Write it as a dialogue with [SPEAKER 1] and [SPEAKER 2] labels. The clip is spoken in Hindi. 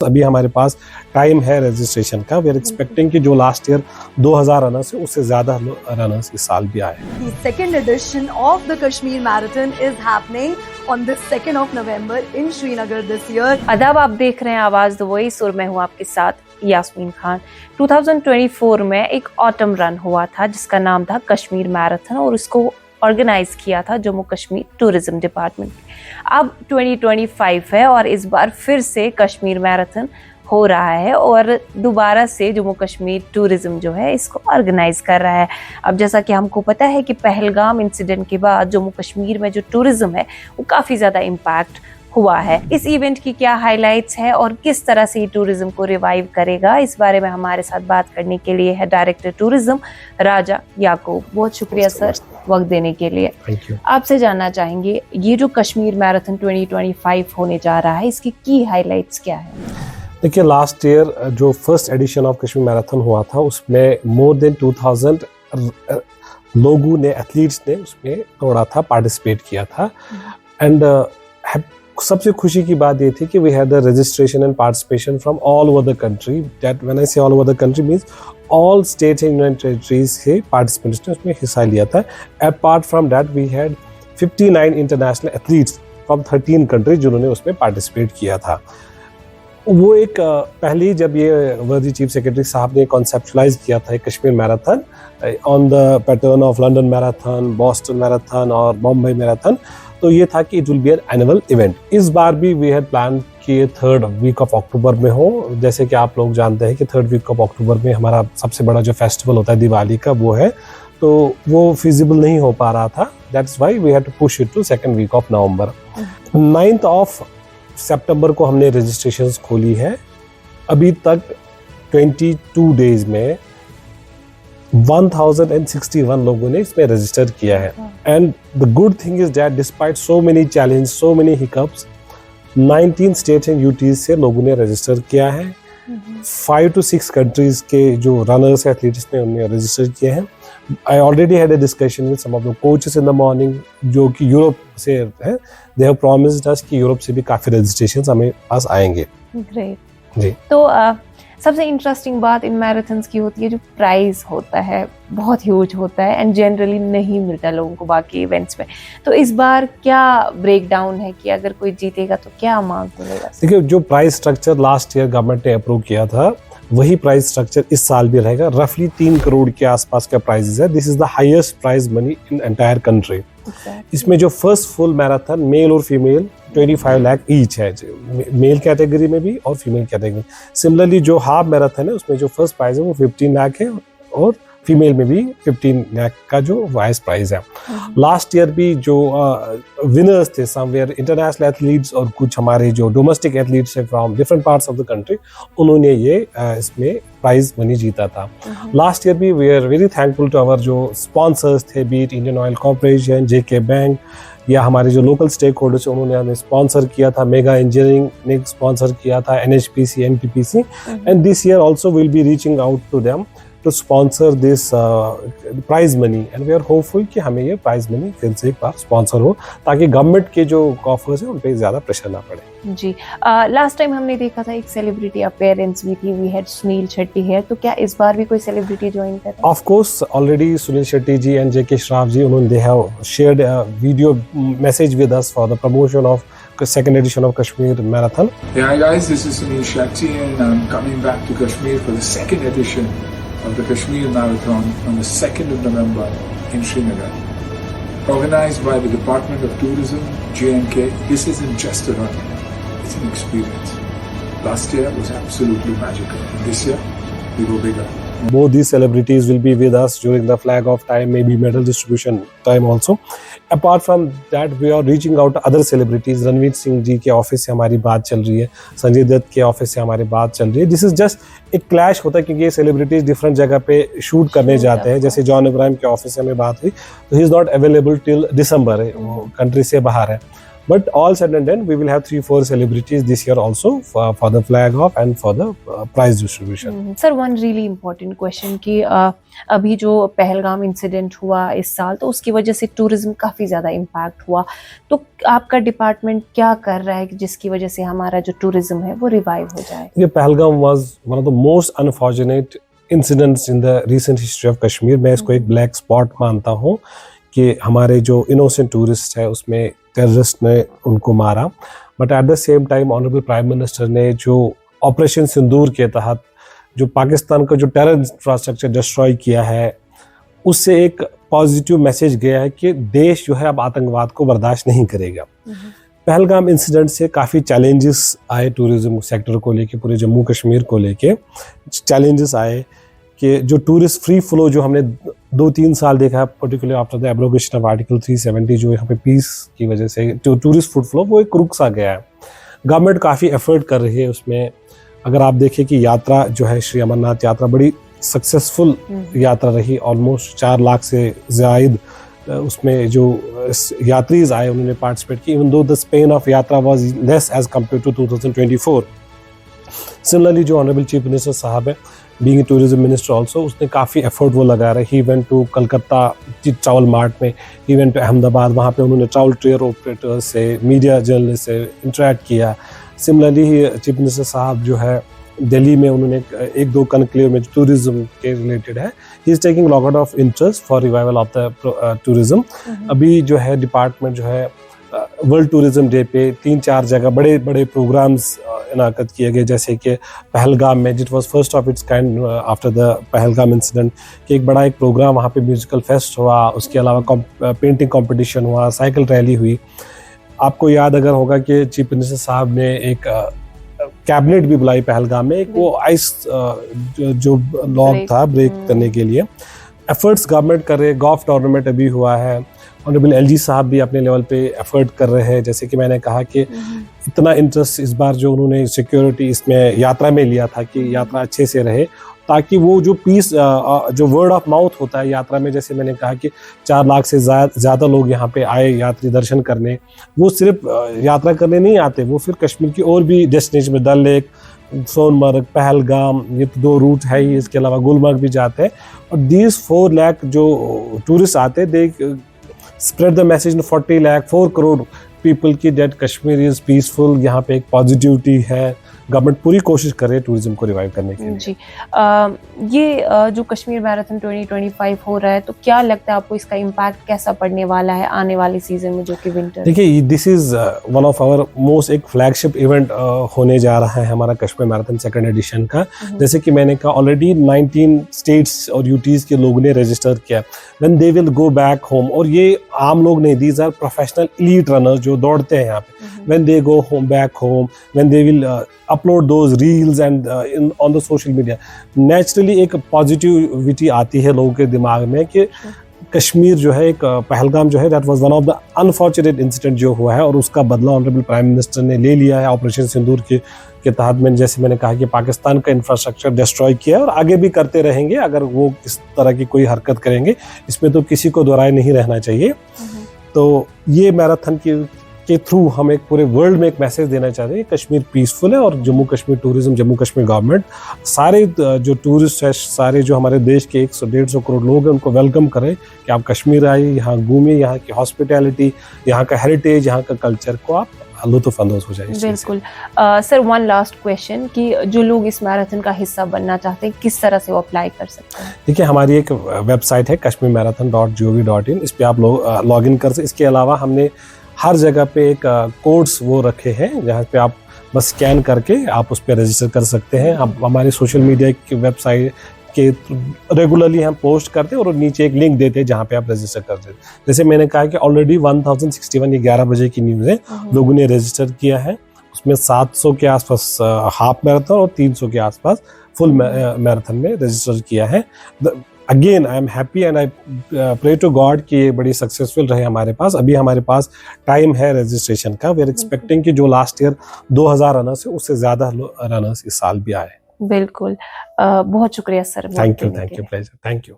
[SPEAKER 1] अभी हमारे पास टाइम है रजिस्ट्रेशन का। वी आर एक्सपेक्टिंग कि जो लास्ट ईयर 2000 रनर्स है उससे ज्यादा रनर्स इस साल भी आए।
[SPEAKER 2] The second edition of the Kashmir Marathon is happening on the 2nd of November in Srinagar this year.
[SPEAKER 3] आदाब, आप देख रहे हैं आवाज द वॉइस और मैं हूं आपके साथ यास्मीन खान। 2024 में एक ऑटम रन हुआ था जिसका नाम था कश्मीर मैराथन और उसको ऑर्गेनाइज किया था जम्मू कश्मीर टूरिज्म डिपार्टमेंट। अब 2025 है और इस बार फिर से कश्मीर मैराथन हो रहा है और दोबारा से जम्मू कश्मीर टूरिज्म जो है इसको ऑर्गेनाइज कर रहा है। अब जैसा कि हमको पता है कि पहलगाम इंसिडेंट के बाद जम्मू कश्मीर में जो टूरिज्म है वो काफ़ी ज़्यादा इम्पैक्ट हुआ है। इस इवेंट की क्या हाइलाइट्स है और किस तरह से ये टूरिज्म को रिवाइव करेगा, इस बारे में हमारे साथ बात करने के लिए है डायरेक्टर टूरिज्म राजा याकूब। बहुत शुक्रिया सर वक्त देने के लिए।
[SPEAKER 1] Thank you.
[SPEAKER 3] आपसे जानना चाहेंगे ये जो कश्मीर मैराथन 2025 होने जा रहा है इसकी की हाइलाइट्स क्या है?
[SPEAKER 1] देखिए, लास्ट ईयर जो first edition of Kashmir marathon हुआ था उसमें मोर देन 2000 लोगों ने, एथलीट्स ने उसमें दौड़ा था, पार्टिसिपेट किया था। एंड सबसे खुशी की बात ये थी कि we had the registration and participation from all over the country. That when I say all over the country means all states and union territories से पार्टिसिपेंट्स ने उसमें हिस्सा लिया था। Apart from that we had 59 international athletes from 13 countries जिन्होंने उसमें पार्टिसिपेट किया था। वो एक पहले जब ये वर्दी चीफ सेक्रेटरी साहब ने कॉन्सेप्चुलाइज किया था Kashmir marathon on the pattern of London marathon, Boston marathon और बॉम्बे मैराथन, तो ये था कि it will be an annual event. इस बार भी वी हैड प्लान कि 3rd वीक ऑफ अक्टूबर में हो। जैसे कि आप लोग जानते हैं कि 3rd वीक ऑफ अक्टूबर में हमारा सबसे बड़ा जो फेस्टिवल होता है दिवाली का वो है, तो वो फिजिबल नहीं हो पा रहा था। That's why we had to push it to 2nd week of November. 9th of सितंबर को हमने रजिस्ट्रेशंस खोली है। अभी तक 22 डेज में 1061 लोगों ने इसमें रजिस्टर किया है। And the good thing is that despite so many challenge, so many hiccups, 19 states and UTs से लोगों ने रजिस्टर किया है। 5 to 6 कंट्रीज के जो रनर्स एथलीट्स ने उन्हें रजिस्टर किए हैं। I already had a discussion with some of the coaches in the morning जो कि यूरोप से हैं। दे हैव प्रॉमिस्ड अस कि यूरोप से भी काफ़ी रजिस्ट्रेशंस हमें पास आएंगे।
[SPEAKER 3] ग्रेट
[SPEAKER 1] जी।
[SPEAKER 3] तो सबसे इंटरेस्टिंग बात इन मैराथन्स की होती है जो प्राइज होता है, बहुत ह्यूज होता है एंड जनरली नहीं मिलता लोगों को बाकी इवेंट्स में। तो इस बार क्या ब्रेक डाउन है कि अगर कोई जीतेगा तो क्या अमाउंट मिलेगा?
[SPEAKER 1] देखिए, जो price structure last year government ने अप्रूव किया था वही प्राइस स्ट्रक्चर इस साल भी रहेगा। रफली 3 करोड़ के आसपास का प्राइजेस है। This is the highest prize money in entire country. इसमें जो फर्स्ट फुल मैराथन मेल और फीमेल 25 लाख ईच है, मेल कैटेगरी में भी और फीमेल कैटेगरी में। सिमिलरली जो हाफ मैराथन है उसमें जो फर्स्ट प्राइज है वो 15 लाख है और फीमेल में भी 15 लाख का जो वाइस प्राइज है। लास्ट ईयर भी जो विनर्स थे समवेयर इंटरनेशनल एथलीट्स और कुछ हमारे जो डोमेस्टिक एथलीट्स है from different parts of the country, उन्होंने ये इसमें प्राइज मनी जीता था। लास्ट ईयर भी we are very thankful to our जो स्पॉन्सर्स थे, be it Indian Oil Corporation, JK bank या हमारे जो लोकल स्टेक होल्डर्स उन्होंने हमें स्पॉन्सर किया था। मेगा इंजीनियरिंग ने स्पॉन्सर किया था, NHPC, NTPC, and this year also will be reaching out to them to sponsor this prize money and we are hopeful कि हमें ये prize money फिर से एक बार स्पॉन्सर हो ताकि गवर्नमेंट के जो कॉफर्स हैं उन पे ज़्यादा प्रेशर ना पड़े।
[SPEAKER 3] जी, लास्ट टाइम हमने देखा था एक सेलिब्रिटी अपीयरेंस भी थी, वी हैड सुनील शेट्टी है, तो क्या इस बार भी कोई सेलिब्रिटी ज्वाइन कर रहा है?
[SPEAKER 1] Of course already Sunil Shetty ji and JK Shroff ji उन्होंने they have shared video message with us for the promotion of second edition of Kashmir Marathon.
[SPEAKER 4] Hey, hi guys, this is Sunil Shetty and I'm coming back to Kashmir for the second edition of the Kashmir Marathon on the 2nd of November in Srinagar. Organized by the Department of Tourism, J&K, this isn't just a run, it's an experience. Last year was absolutely magical. This year, we go bigger.
[SPEAKER 1] Both these celebrities will be with us during the flag off time, maybe medal distribution time also. Apart from that, we are reaching out to other celebrities. Ranveer Singh ji के ऑफिस से हमारी बात चल रही है, संजय दत्त के ऑफिस से हमारी बात चल रही है। दिस इज जस्ट एक क्लैश होता है क्योंकि ये सेलिब्रिटीज डिफरेंट जगह पे शूट करने जाते हैं। जैसे जॉन इब्राहिम के ऑफिस से हमें बात हुई तो he is not available till दिसंबर, वो कंट्री से बाहर है। But all said and done, we will have 3-4 celebrities this year also for the flag off and for the prize distribution.
[SPEAKER 3] Sir one really important question कि अभी जो पहलगाम इंसिडेंट हुआ इस साल, तो उसकी वजह से टूरिज्म काफ़ी ज़्यादा इम्पैक्ट हुआ, तो आपका डिपार्टमेंट क्या कर रहा है कि जिसकी वजह से हमारा जो टूरिज्म है वो रिवाइव हो जाए?
[SPEAKER 1] ये Pahalgam was one of the most unfortunate incidents in the recent history of Kashmir. मैं इसको एक ब्लैक स्पॉट मानता हूँ कि हमारे जो इनोसेंट टूरिस्ट है उसमें टेररिस्ट ने उनको मारा, but at the same time honourable prime minister ने जो ऑपरेशन सिंदूर के तहत जो पाकिस्तान का जो टेरर इंफ्रास्ट्रक्चर डिस्ट्रॉय किया है, उससे एक पॉजिटिव मैसेज गया है कि देश जो है अब आतंकवाद को बर्दाश्त नहीं करेगा। पहलगाम इंसिडेंट से काफ़ी चैलेंजेस आए टूरिज्म सेक्टर को लेके, पूरे जम्मू कश्मीर को लेके चैलेंजेस आए कि जो टूरिस्ट फ्री फ्लो जो हमने 2-3 साल देखा, particularly after the abrogation of article 370, जो यहाँ पे पीस की वजह से टूरिस्ट फुट फ्लो वो एक रुक सा गया है। गवर्नमेंट काफ़ी एफर्ट कर रही है उसमें। अगर आप देखें कि यात्रा जो है श्री अमरनाथ यात्रा बड़ी सक्सेसफुल यात्रा रही, ऑलमोस्ट 4 लाख से ज़ायद उसमें जो यात्रीज आए उन्होंने पार्टिसिपेट की, even though the span of यात्रा was less as compare to 2024। Similarly जो ऑनरेबल चीफ मिनिस्टर साहब है, बीइंग टूरिज्म मिनिस्टर ऑल्सो, उसने काफ़ी एफर्ट वो लगा रहे। He went to Calcutta travel mart में, ही वेंट टू अहमदाबाद, वहाँ पे उन्होंने ट्रैवल ट्रेयर ऑपरेटर से, मीडिया जर्नलिस्ट से इंटरेक्ट किया। सिमिलरली चीफ मिनिस्टर साहब जो है दिल्ली में उन्होंने 1-2 कनक्लेव में टूरिज्म के रिलेटेड है, he is taking lot of interest for revival of the tourism. अभी जो है डिपार्टमेंट जो है वर्ल्ड टूरिज्म डे पे 3-4 जगह बड़े बड़े प्रोग्राम्स इनाकत किए गए, जैसे कि पहलगाम में it was first of its kind after the Pahalgam incident, कि एक बड़ा एक प्रोग्राम वहाँ पे म्यूजिकल फेस्ट हुआ, उसके अलावा पेंटिंग कंपटीशन हुआ, साइकिल रैली हुई। आपको याद अगर होगा कि चीफ मिनिस्टर साहब ने एक कैबिनेट भी बुलाई पहलगाम में, एक वो आइस जो लॉग था ब्रेक करने के लिए एफर्ट्स गवर्नमेंट कर रहे। गोल्फ टूर्नामेंट अभी हुआ है, ऑनरेबल एलजी साहब भी अपने लेवल पे एफर्ट कर रहे हैं। जैसे कि मैंने कहा कि इतना इंटरेस्ट इस बार जो उन्होंने सिक्योरिटी इसमें यात्रा में लिया था कि यात्रा अच्छे से रहे, ताकि वो जो पीस जो वर्ड ऑफ माउथ होता है यात्रा में, जैसे मैंने कहा कि 4 लाख से ज़्यादा लोग यहाँ पे आए यात्री दर्शन करने, वो सिर्फ यात्रा करने नहीं आते, वो फिर कश्मीर की और भी डेस्टिनेशन, डल लेक, सोनमर्ग, पहलगाम, ये तो 2 रूट है ही, इसके अलावा गुलमर्ग भी जाते हैं। और these 4 लाख जो टूरिस्ट आते हैं, they spread the message in 40 lakh 4 crore people की डेट कश्मीर इज़ पीसफुल। यहाँ पे एक पॉजिटिविटी है, गवर्नमेंट पूरी कोशिश कर रही है टूरिज्म को रिवाइव करने के लिए।
[SPEAKER 3] जी, ये जो कश्मीर मैराथन 2025 हो रहा है, तो क्या लगता है आपको इसका इम्पैक्ट कैसा पड़ने वाला है आने वाले सीजन में, जो कि विंटर?
[SPEAKER 1] देखिए, this is one of our most एक फ्लैगशिप इवेंट होने जा रहा है हमारा कश्मीर मैराथन 2nd एडिशन का। जैसे कि मैंने कहा ऑलरेडी 19 स्टेट्स और यूटीज़ के लोगों ने रजिस्टर किया। When they will go back home, और ये आम लोग नहीं, these are professional elite runners जो दौड़ते हैं यहाँ पे। When they go home back home, when they will upload those reels and on the social media, naturally एक पॉजिटिविटी आती है लोगों के दिमाग में कि कश्मीर जो है, एक पहलगाम जो है, that was one of the unfortunate incident जो हुआ है, और उसका बदला ऑनरेबल प्राइम मिनिस्टर ने ले लिया है ऑपरेशन सिंदूर के तहत। में जैसे मैंने कहा कि पाकिस्तान का इंफ्रास्ट्रक्चर डिस्ट्रॉय किया है और आगे भी करते रहेंगे अगर वो इस तरह की कोई हरकत करेंगे, इसमें तो किसी को दोराय नहीं रहना चाहिए। तो ये मैराथन के थ्रू हम एक पूरे वर्ल्ड में एक मैसेज देना चाहते हैं, कश्मीर पीसफुल है, और जम्मू कश्मीर टूरिज्म, जम्मू कश्मीर गवर्नमेंट सारे जो टूरिस्ट है, सारे जो हमारे देश के 100-150 करोड़ लोग हैं, उनको वेलकम करें कि आप कश्मीर आइए, यहाँ घूमिए, यहाँ की हॉस्पिटैलिटी, यहाँ का हेरिटेज, यहाँ का कल्चर को आप लुत्फ़अंदोज़ हो जाए।
[SPEAKER 3] बिल्कुल। सर, वन लास्ट क्वेश्चन कि जो लोग इस मैराथन का हिस्सा बनना चाहते हैं, किस तरह से वो अप्लाई कर सकते हैं?
[SPEAKER 1] देखिए, हमारी एक वेबसाइट है kashmirmarathon.gov.in, इस पर आप लॉग इन कर सकते। इसके अलावा हमने हर जगह पे एक कोड्स वो रखे हैं जहाँ पे आप बस स्कैन करके आप उस पर रजिस्टर कर सकते हैं। आप हमारे सोशल मीडिया की वेबसाइट के रेगुलरली हम पोस्ट करते हैं और नीचे एक लिंक देते हैं जहाँ पे आप रजिस्टर कर देते हैं। जैसे मैंने कहा कि ऑलरेडी 1061, ये 11 बजे की न्यूज़ है, लोगों ने रजिस्टर किया है। उसमें 700 के आसपास हाफ मैराथन और 300 के आसपास फुल मैराथन में रजिस्टर किया है। Again I am happy and I pray to God कि ये बड़ी सक्सेसफुल रहे हमारे पास। अभी हमारे पास टाइम है रजिस्ट्रेशन का। वी आर एक्सपेक्टिंग कि जो लास्ट ईयर 2000 रनर्स है, उससे ज़्यादा रनर्स इस साल भी आए।
[SPEAKER 3] बिल्कुल। बहुत शुक्रिया sir.
[SPEAKER 1] Thank you, pleasure, thank you.